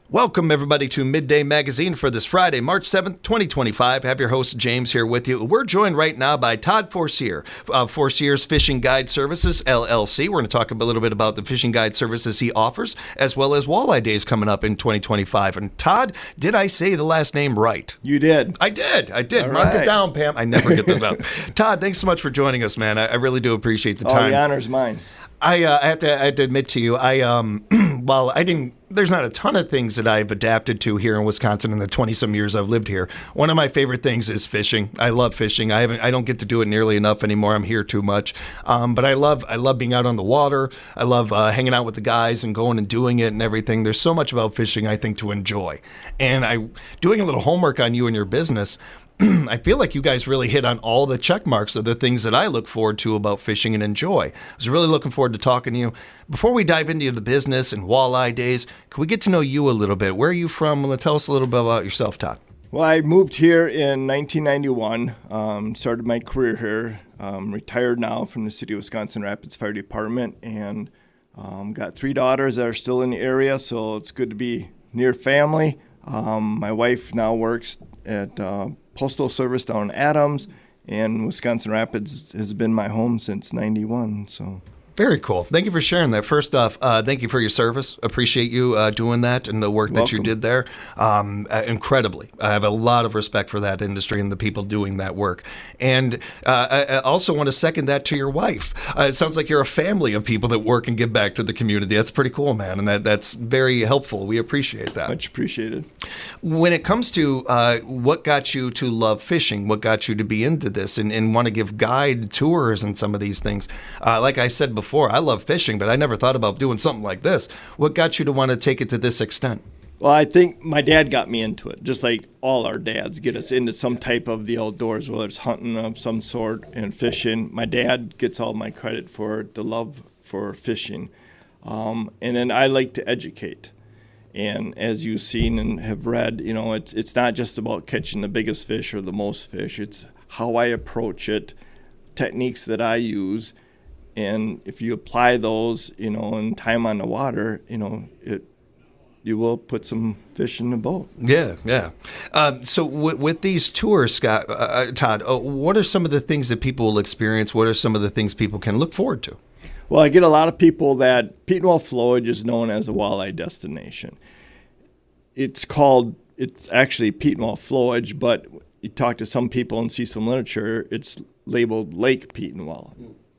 Welcome, everybody, to Midday Magazine for this Friday, March 7th, 2025. I have your host, James, here with you. We're joined right now by Todd Forcier of Forcier's Fishing Guide Services, LLC. We're going to talk a little bit about the fishing guide services he offers, as well as Walleye Days coming up in 2025. And Todd, did I say the last name right? You did. I did. All Mark right. it down, Pam. I never get them up. Todd, thanks so much for joining us, man. I really do appreciate the time. The honor's mine. I have to admit to you, while I didn't, there's not a ton of things that I've adapted to here in Wisconsin in the 20-some years I've lived here. One of my favorite things is fishing. I love fishing. I don't get to do it nearly enough anymore. I'm here too much. But I love being out on the water. I love hanging out with the guys and going and doing it and everything. There's so much about fishing, I think, to enjoy. And doing a little homework on you and your business, I feel like you guys really hit on all the check marks of the things that I look forward to about fishing and enjoy. I was really looking forward to talking to you. Before we dive into the business and Walleye Days, can we get to know you a little bit? Where are you from? Tell us a little bit about yourself, Todd. Well, I moved here in 1991, started my career here, retired now from the City of Wisconsin Rapids Fire Department, and got 3 daughters that are still in the area, so it's good to be near family. My wife now works at Postal Service down in Adams, and Wisconsin Rapids has been my home since 91. So very cool. Thank you for sharing that. First off, thank you for your service. Appreciate you doing that and the work that you did there. Incredibly. I have a lot of respect for that industry and the people doing that work. And I also want to second that to your wife. It sounds like you're a family of people that work and give back to the community. That's pretty cool, man. And that's very helpful. We appreciate that. Much appreciated. When it comes to what got you to love fishing, what got you to be into this and want to give guide tours and some of these things, like I said before, I love fishing, but I never thought about doing something like this. What got you to want to take it to this extent? Well, I think my dad got me into it, just like all our dads get us into some type of the outdoors, whether it's hunting of some sort and fishing. My dad gets all my credit for the love for fishing. And then I like to educate. And as you've seen and have read, it's not just about catching the biggest fish or the most fish. It's how I approach it, techniques that I use. And if you apply those, and time on the water, you will put some fish in the boat. Yeah. So with these tours, Todd, what are some of the things that people will experience? What are some of the things people can look forward to? Well, I get a lot of people that Petenwall Flowage is known as a walleye destination. It's actually Petenwall Flowage, but you talk to some people and see some literature, it's labeled Lake Petenwall.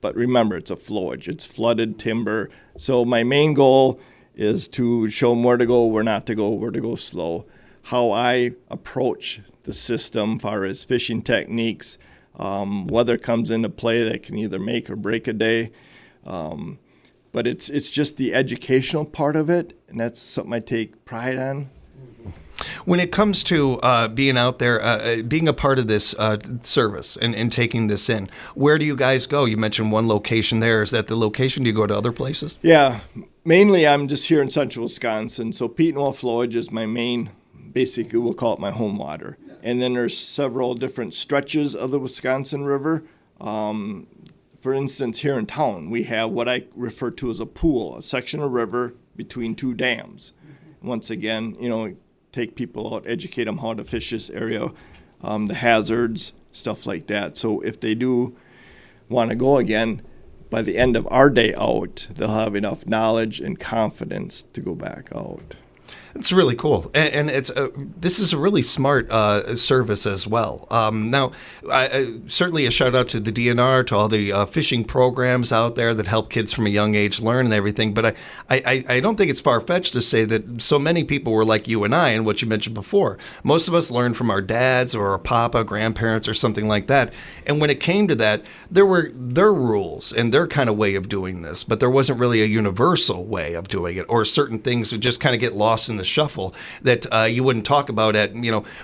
But remember, it's a flowage. It's flooded timber. So my main goal is to show them where to go, where not to go, where to go slow, how I approach the system as far as fishing techniques. Weather comes into play that can either make or break a day. But it's just the educational part of it, and that's something I take pride on. When it comes to being out there, being a part of this service and taking this in, where do you guys go? You mentioned one location there. Is that the location? Do you go to other places? Yeah, mainly I'm just here in central Wisconsin. So Petenwall Flowage is my main, basically we'll call it my home water. And then there's several different stretches of the Wisconsin River. For instance, here in town, we have what I refer to as a pool, a section of river between 2 dams. Once again, take people out, educate them how to fish this area, the hazards, stuff like that. So if they do want to go again, by the end of our day out, they'll have enough knowledge and confidence to go back out. It's really cool, and it's this is a really smart service as well. Now, certainly a shout out to the DNR, to all the fishing programs out there that help kids from a young age learn and everything. But I don't think it's far-fetched to say that so many people were like you and I, and what you mentioned before. Most of us learned from our dads or our papa, grandparents, or something like that. And when it came to that, there were their rules and their kind of way of doing this, but there wasn't really a universal way of doing it, or certain things would just kind of get lost in the shuffle that you wouldn't talk about at,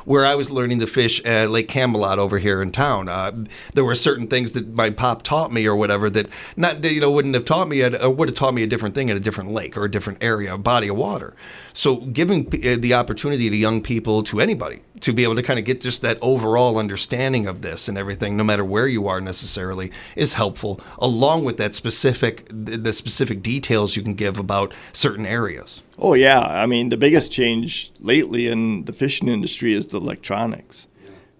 where I was learning to fish at Lake Camelot over here in town. There were certain things that my pop taught me or whatever that wouldn't have taught me or would have taught me a different thing at a different lake or a different area, a body of water. So giving the opportunity to young people, to anybody, to be able to kind of get just that overall understanding of this and everything, no matter where you are necessarily, is helpful, along with that the specific details you can give about certain areas. Oh, yeah. I mean, the biggest change lately in the fishing industry is the electronics.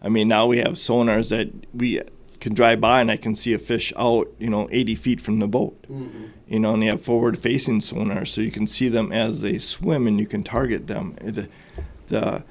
I mean, now we have sonars that we can drive by and I can see a fish out, 80 feet from the boat. Mm-hmm. And you have forward-facing sonar, so you can see them as they swim and you can target them. The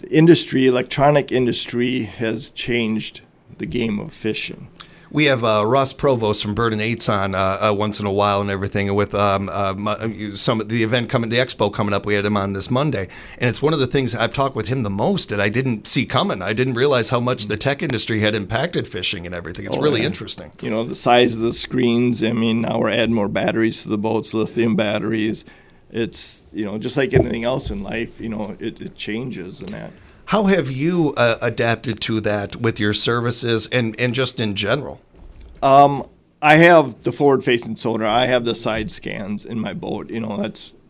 industry, electronic industry, has changed the game of fishing. We have Ross Provost from Bird and Eights on once in a while and everything. And with some of the event coming, the expo coming up, we had him on this Monday. And it's one of the things I've talked with him the most that I didn't see coming. I didn't realize how much the tech industry had impacted fishing and everything. It's really interesting. The size of the screens. I mean, now we're adding more batteries to the boats, lithium batteries. It's, just like anything else in life, it changes and that. How have you adapted to that with your services and just in general? I have the forward-facing sonar. I have the side scans in my boat.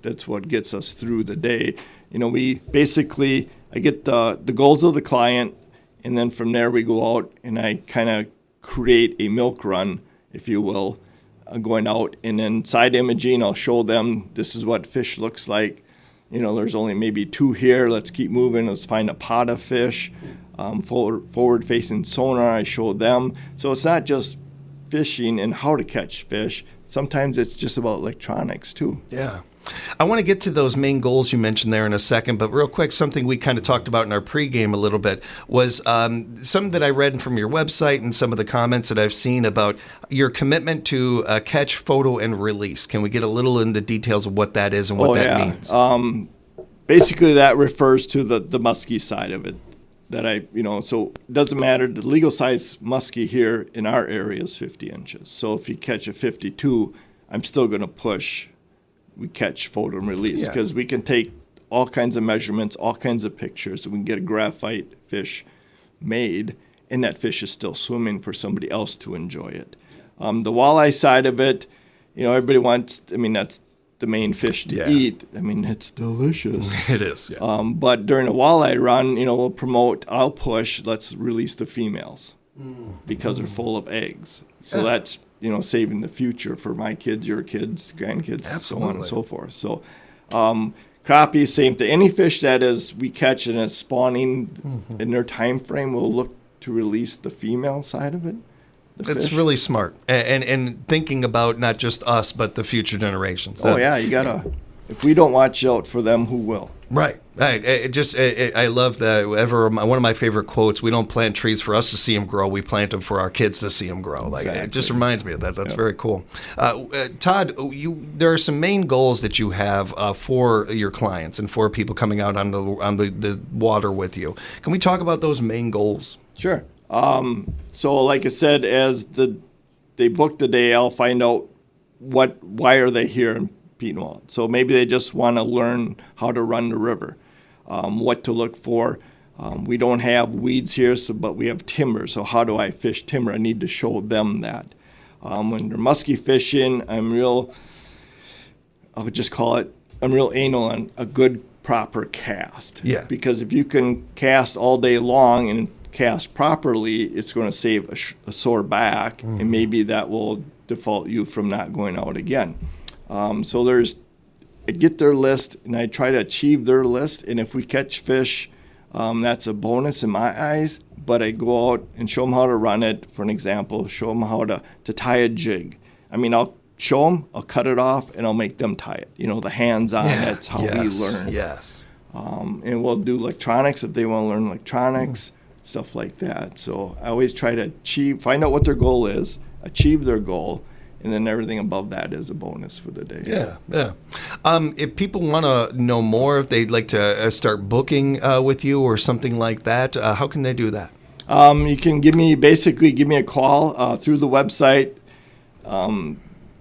That's what gets us through the day. I get the goals of the client, and then from there we go out and I kind of create a milk run, if you will, going out. And then side imaging, I'll show them this is what fish looks like. There's only maybe 2 here. Let's keep moving. Let's find a pot of fish. Forward-facing sonar, I show them. So it's not just fishing and how to catch fish. Sometimes it's just about electronics, too. Yeah. I want to get to those main goals you mentioned there in a second, but real quick, something we kind of talked about in our pregame a little bit was something that I read from your website and some of the comments that I've seen about your commitment to catch, photo, and release. Can we get a little into details of what that is and what that means? Basically, that refers to the muskie side of it. So it doesn't matter. The legal size muskie here in our area is 50 inches. So if you catch a 52, I'm still going to push. We catch, photo, and release because we can take all kinds of measurements, all kinds of pictures, and we can get a graphite fish made, and that fish is still swimming for somebody else to enjoy it. The walleye side of it, everybody wants, that's the main fish to eat. It's delicious. It is, yeah. But during a walleye run, we'll promote, I'll push, let's release the females because they're full of eggs. So that's saving the future for my kids, your kids, grandkids, so on and so forth. So crappie, same thing. Any fish that we catch and is spawning in their time frame, we'll look to release the female side of it. It's really smart. And thinking about not just us, but the future generations. You gotta. If we don't watch out for them, who will? Right. I love that. One of my favorite quotes: "We don't plant trees for us to see them grow. We plant them for our kids to see them grow." It just reminds me of that. That's very cool. Todd, there are some main goals that you have for your clients and for people coming out on the water with you. Can we talk about those main goals? Sure. So, like I said, as they book the day, I'll find out why are they here in Petenwald. So maybe they just want to learn how to run the river, what to look for. We don't have weeds here, but we have timber. So how do I fish timber? I need to show them that. When they're muskie fishing, I'm real anal on a good, proper cast. Yeah. Because if you can cast all day long and cast properly, it's going to save a sore back, and maybe that will default you from not going out again. So I get their list, and I try to achieve their list. And if we catch fish, that's a bonus in my eyes. But I go out and show them how to run it. For an example, show them how to tie a jig. I'll show them, I'll cut it off, and I'll make them tie it. The hands-on, that's how we learn. Yes. And we'll do electronics if they want to learn electronics, stuff like that. So I always try to find out what their goal is, achieve their goal, and then everything above that is a bonus for the day. Yeah. If people want to know more, if they'd like to start booking with you or something like that, how can they do that? You can give me a call through the website.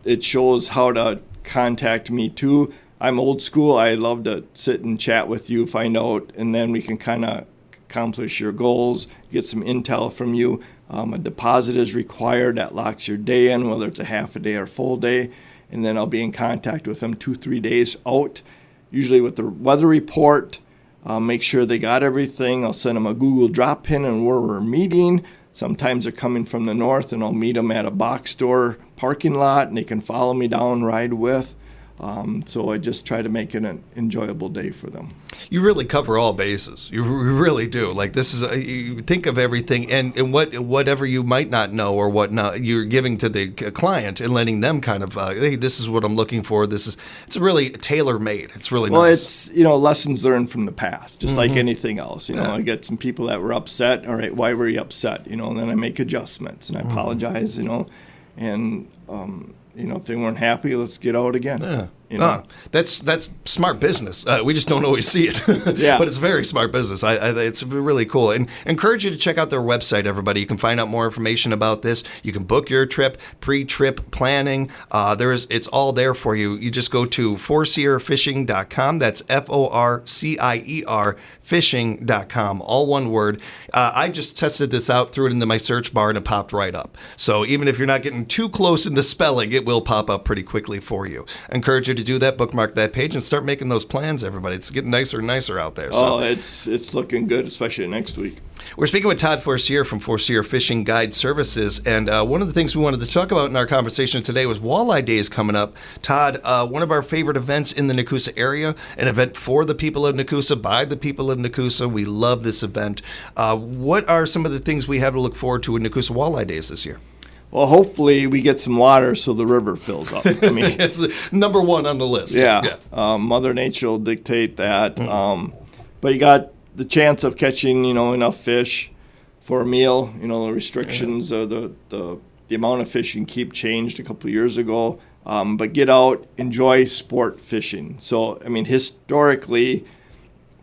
It shows how to contact me too. I'm old school. I love to sit and chat with you, find out, and then we can kind of accomplish your goals, get some intel from you. A deposit is required that locks your day in, whether it's a half a day or full day, and then I'll be in contact with them 2-3 days out, usually with the weather report. Make sure they got everything. I'll send them a Google drop pin and where we're meeting. Sometimes they're coming from the north, and I'll meet them at a box store parking lot, and they can follow me down, ride with. So I just try to make it an enjoyable day for them. You really cover all bases. You really do. Like this is you think of everything and whatever you might not know or what not you're giving to the client and letting them kind of hey, this is what I'm looking for. It's really tailor made. It's really well, nice. It's lessons learned from the past, just like anything else. I get some people that were upset. All right, why were you upset? And then I make adjustments and I apologize. And if they weren't happy, let's get out again. Yeah. That's smart business. We just don't always see it. Yeah. But it's very smart business. It's really cool. And encourage you to check out their website, everybody. You can find out more information about this. You can book your trip, pre-trip planning. It's all there for you. You just go to forcierfishing.com. That's FORCIER fishing.com. All one word. I just tested this out, threw it into my search bar, and it popped right up. So even if you're not getting too close in the spelling, it will pop up pretty quickly for you. I encourage you to do that, bookmark that page, and start making those plans, everybody. It's getting nicer and nicer out there. So. Oh, it's looking good, especially next week. We're speaking with Todd Forcier from Forcier Fishing Guide Services, and one of the things we wanted to talk about in our conversation today was Walleye Days coming up. Todd, one of our favorite events in the Nakusa area, an event for the people of Nakusa, by the people of Nakusa. We love this event. What are some of the things we have to look forward to in Nakusa Walleye Days this year? Well, hopefully we get some water so the river fills up. I mean, it's number one on the list. Yeah. Mother Nature will dictate that. But you got the chance of catching, enough fish for a meal. The restrictions, the amount of fish you can keep changed a couple of years ago. But get out, enjoy sport fishing. So, I mean, historically,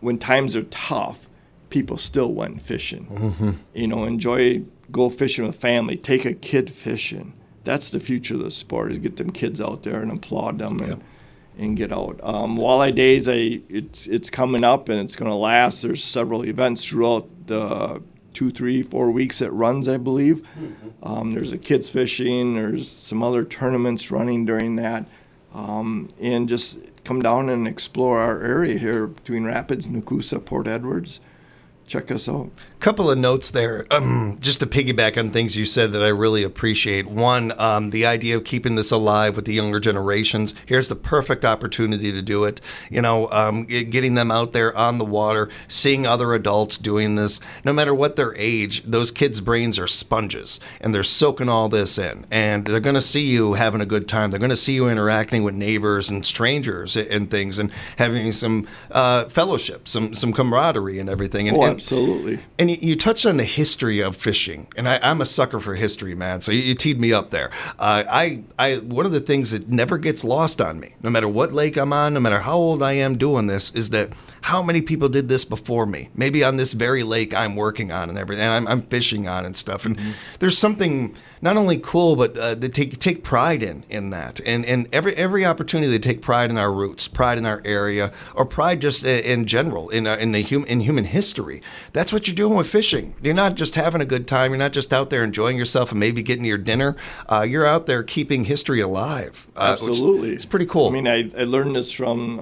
when times are tough, people still went fishing. Go fishing with family. Take a kid fishing. That's the future of the sport, is get them kids out there and applaud them and get out. Walleye Days, it's coming up and it's going to last. There's several events throughout the 2, 3, 4 weeks it runs, I believe. There's a kids fishing. There's some other tournaments running during that. And just come down and explore our area here between Rapids, Nakusa, Port Edwards. Check us out. Couple of notes there, just to piggyback on things you said that I really appreciate. One, the idea of keeping this alive with the younger generations. Here's the perfect opportunity to do it. Getting them out there on the water, seeing other adults doing this. No matter what their age, those kids' brains are sponges, and they're soaking all this in. And they're going to see you having a good time. They're going to see you interacting with neighbors and strangers and things, and having some fellowship, some camaraderie and everything. Absolutely. And you touched on the history of fishing, and I'm a sucker for history, man. So you teed me up there. One of the things that never gets lost on me, no matter what lake I'm on, no matter how old I am doing this, is that how many people did this before me? Maybe on this very lake I'm working on and everything, and I'm fishing on and stuff. And there's something not only cool, but they take pride in that, and every opportunity they take pride in our roots, pride in our area, or pride just in general in human history. That's what you're doing with fishing. You're not just having a good time. You're not just out there enjoying yourself and maybe getting your dinner. You're out there keeping history alive. Absolutely, it's pretty cool. I mean, I learned this from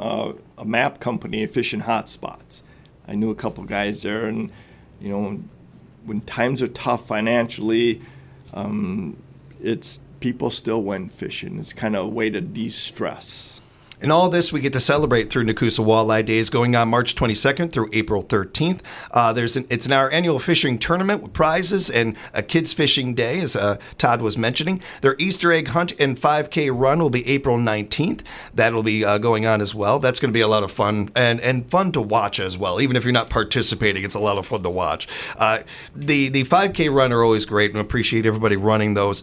a map company, Fishing Hotspots. I knew a couple guys there, and when times are tough financially. It's people still went fishing. It's kind of a way to de-stress. And all this we get to celebrate through Nakusa Walleye Days, going on March 22nd through April 13th. It's our annual fishing tournament with prizes and a kids fishing day, as Todd was mentioning. Their Easter egg hunt and 5K run will be April 19th. That will be going on as well. That's going to be a lot of fun and fun to watch as well. Even if you're not participating, it's a lot of fun to watch. The 5K run are always great, and appreciate everybody running those.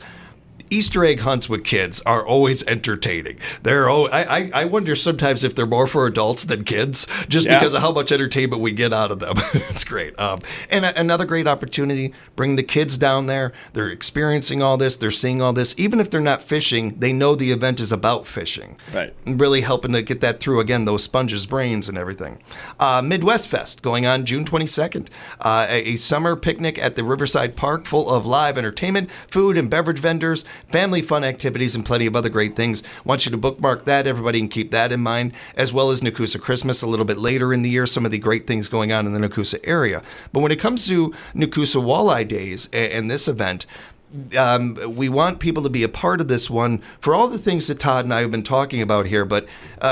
Easter egg hunts with kids are always entertaining. I wonder sometimes if they're more for adults than kids, just because of how much entertainment we get out of them. It's great. And another great opportunity, bring the kids down there. They're experiencing all this. They're seeing all this. Even if they're not fishing, they know the event is about fishing. Right. And really helping to get that through, again, those sponges' brains and everything. Midwest Fest going on June 22nd. A summer picnic at the Riverside Park full of live entertainment, food and beverage vendors, family fun activities, and plenty of other great things. Want you to bookmark that. Everybody can keep that in mind, as well as Nakusa Christmas a little bit later in the year, some of the great things going on in the Nakusa area. But when it comes to Nakusa Walleye Days and this event, we want people to be a part of this one for all the things that Todd and I have been talking about here, but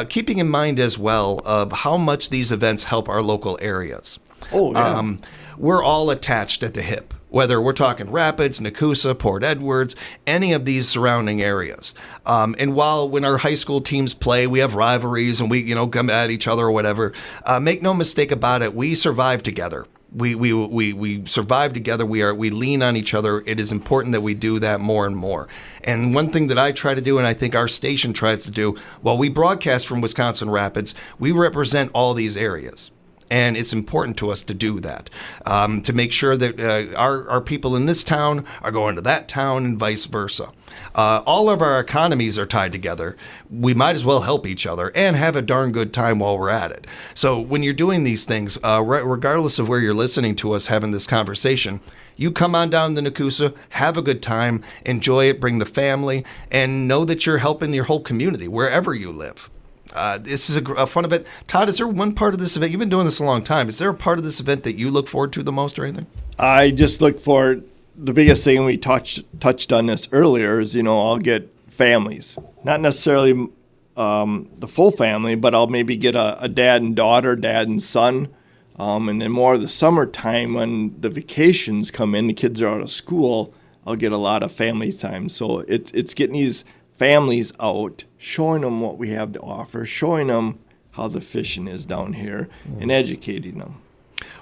keeping in mind as well of how much these events help our local areas. Oh, yeah. We're all attached at the hip, whether we're talking Rapids, Nakusa, Port Edwards, any of these surrounding areas. And while when our high school teams play, we have rivalries and we, come at each other or whatever, make no mistake about it, we survive together. We survive together. We lean on each other. It is important that we do that more and more. And one thing that I try to do, and I think our station tries to do, while we broadcast from Wisconsin Rapids, we represent all these areas. And it's important to us to do that, to make sure that our people in this town are going to that town and vice versa. All of our economies are tied together. We might as well help each other and have a darn good time while we're at it. So when you're doing these things, regardless of where you're listening to us having this conversation, you come on down to Nakusa, have a good time, enjoy it, bring the family, and know that you're helping your whole community wherever you live. This is a fun event. Todd, is there one part of this event? You've been doing this a long time. Is there a part of this event that you look forward to the most or anything? I just look for the biggest thing. We touched on this earlier is, I'll get families. Not necessarily the full family, but I'll maybe get a dad and daughter, dad and son. And then more of the summertime when the vacations come in, the kids are out of school, I'll get a lot of family time. So it's getting these families out, showing them what we have to offer, showing them how the fishing is down here, and educating them.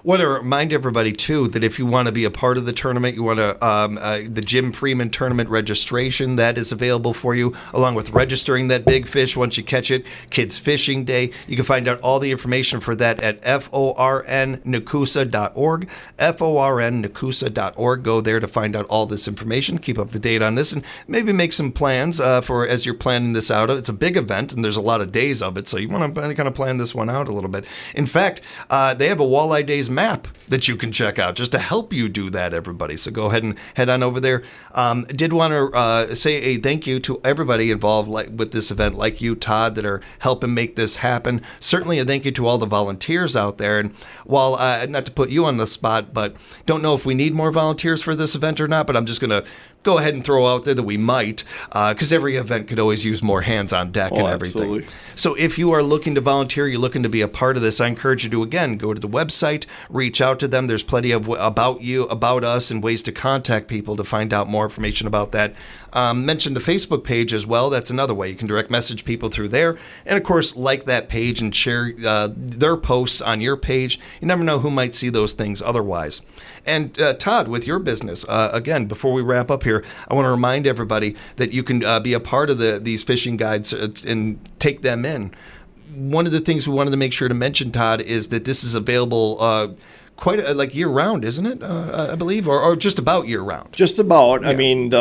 Want to remind everybody, too, that if you want to be a part of the tournament, you want to the Jim Freeman tournament registration, that is available for you, along with registering that big fish once you catch it, Kids Fishing Day. You can find out all the information for that at fornnakusa.org, fornnakusa.org. Go there to find out all this information, keep up to date on this, and maybe make some plans for as you're planning this out. It's a big event, and there's a lot of days of it, so you want to kind of plan this one out a little bit. In fact, they have a Walleye Days map that you can check out just to help you do that, everybody. So go ahead and head on over there. Did want to say a thank you to everybody involved with this event, like you, Todd, that are helping make this happen. Certainly a thank you to all the volunteers out there. And while, not to put you on the spot, but don't know if we need more volunteers for this event or not, but I'm just going to go ahead and throw out there that we might, because every event could always use more hands on deck and everything. Absolutely. So if you are looking to volunteer, you're looking to be a part of this, I encourage you to, again, go to the website, reach out to them. There's plenty of about you, about us, and ways to contact people to find out more information about that. Mention the Facebook page as well. That's another way. You can direct message people through there. And, of course, like that page and share their posts on your page. You never know who might see those things otherwise. And, Todd, with your business, again, before we wrap up here, I want to remind everybody that you can be a part of these fishing guides and take them in. One of the things we wanted to make sure to mention, Todd, is that this is available quite like year-round, isn't it, I believe, or just about year-round? Just about. Yeah. I mean,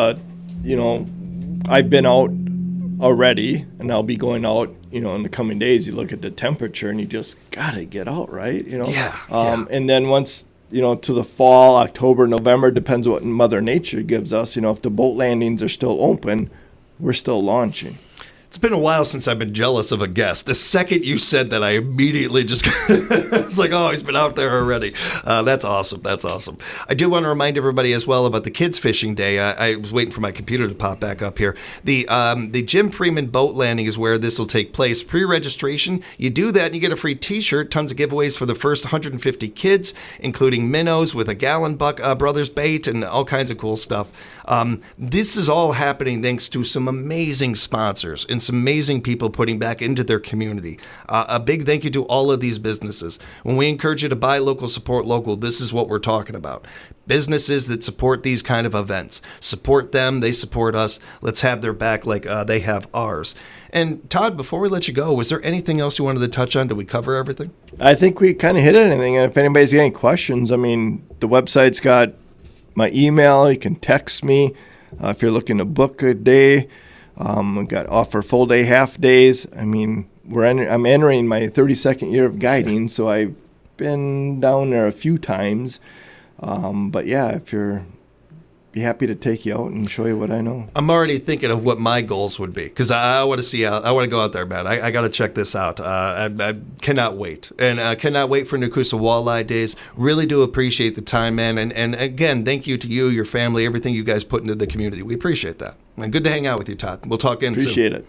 I've been out already, and I'll be going out, in the coming days. You look at the temperature, and you just got to get out, right? Yeah. And then once, to the fall, October, November, depends what Mother Nature gives us. If the boat landings are still open, we're still launching. It's been a while since I've been jealous of a guest. The second you said that, I immediately just I was like, oh, he's been out there already. That's awesome. That's awesome. I do want to remind everybody as well about the Kids Fishing Day. I was waiting for my computer to pop back up here. The Jim Freeman boat landing is where this will take place. Pre-registration, you do that and you get a free T-shirt. Tons of giveaways for the first 150 kids, including minnows with a Gallon Buck Brothers bait and all kinds of cool stuff. This is all happening thanks to some amazing sponsors and some amazing people putting back into their community. A big thank you to all of these businesses. When we encourage you to buy local, support local, this is what we're talking about. Businesses that support these kind of events. Support them, they support us. Let's have their back like they have ours. And Todd, before we let you go, was there anything else you wanted to touch on? Did we cover everything? I think we kind of hit anything. And if anybody's got any questions, the website's got my email. You can text me if you're looking to book a day. We've got offer full day, half days. I'm entering my 32nd year of guiding, so I've been down there a few times. But yeah, if you're be happy to take you out and show you what I know. I'm already thinking of what my goals would be because I want to see. I want to go out there, man. I got to check this out. I cannot wait, and cannot wait for Nakusa Walleye Days. Really do appreciate the time, man. And again, thank you to you, your family, everything you guys put into the community. We appreciate that. And good to hang out with you, Todd. We'll talk in soon. Appreciate it.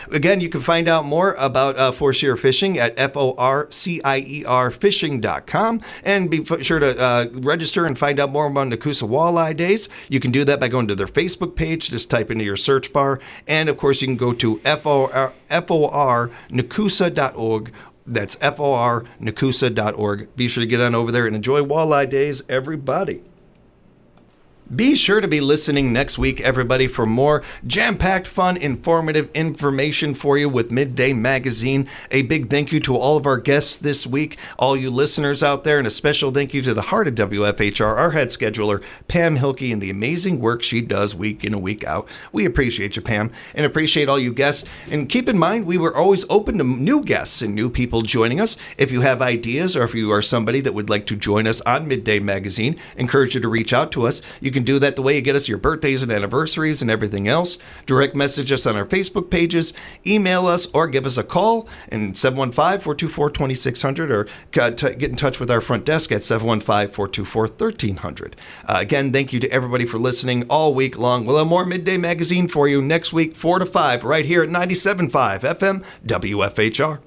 Again, you can find out more about Four-Shear Fishing at forcierfishing.com. And be sure to register and find out more about Nakusa Walleye Days. You can do that by going to their Facebook page. Just type into your search bar. And, of course, you can go to fornakusa.org. That's fornakusa.org. Be sure to get on over there and enjoy Walleye Days, everybody. Be sure to be listening next week, everybody, for more jam-packed, fun, informative information for you with Midday Magazine. A big thank you to all of our guests this week, all you listeners out there, and a special thank you to the heart of WFHR, our head scheduler, Pam Hilke, and the amazing work she does week in and week out. We appreciate you, Pam, and appreciate all you guests. And keep in mind, we were always open to new guests and new people joining us. If you have ideas or if you are somebody that would like to join us on Midday Magazine, encourage you to reach out to us. You can do that the way you get us your birthdays and anniversaries and everything else. Direct message us on our Facebook pages, email us, or give us a call in 715-424-2600 or get in touch with our front desk at 715-424-1300. Again, thank you to everybody for listening all week long. We'll have more Midday Magazine for you next week, 4 to 5, right here at 97.5 FM WFHR.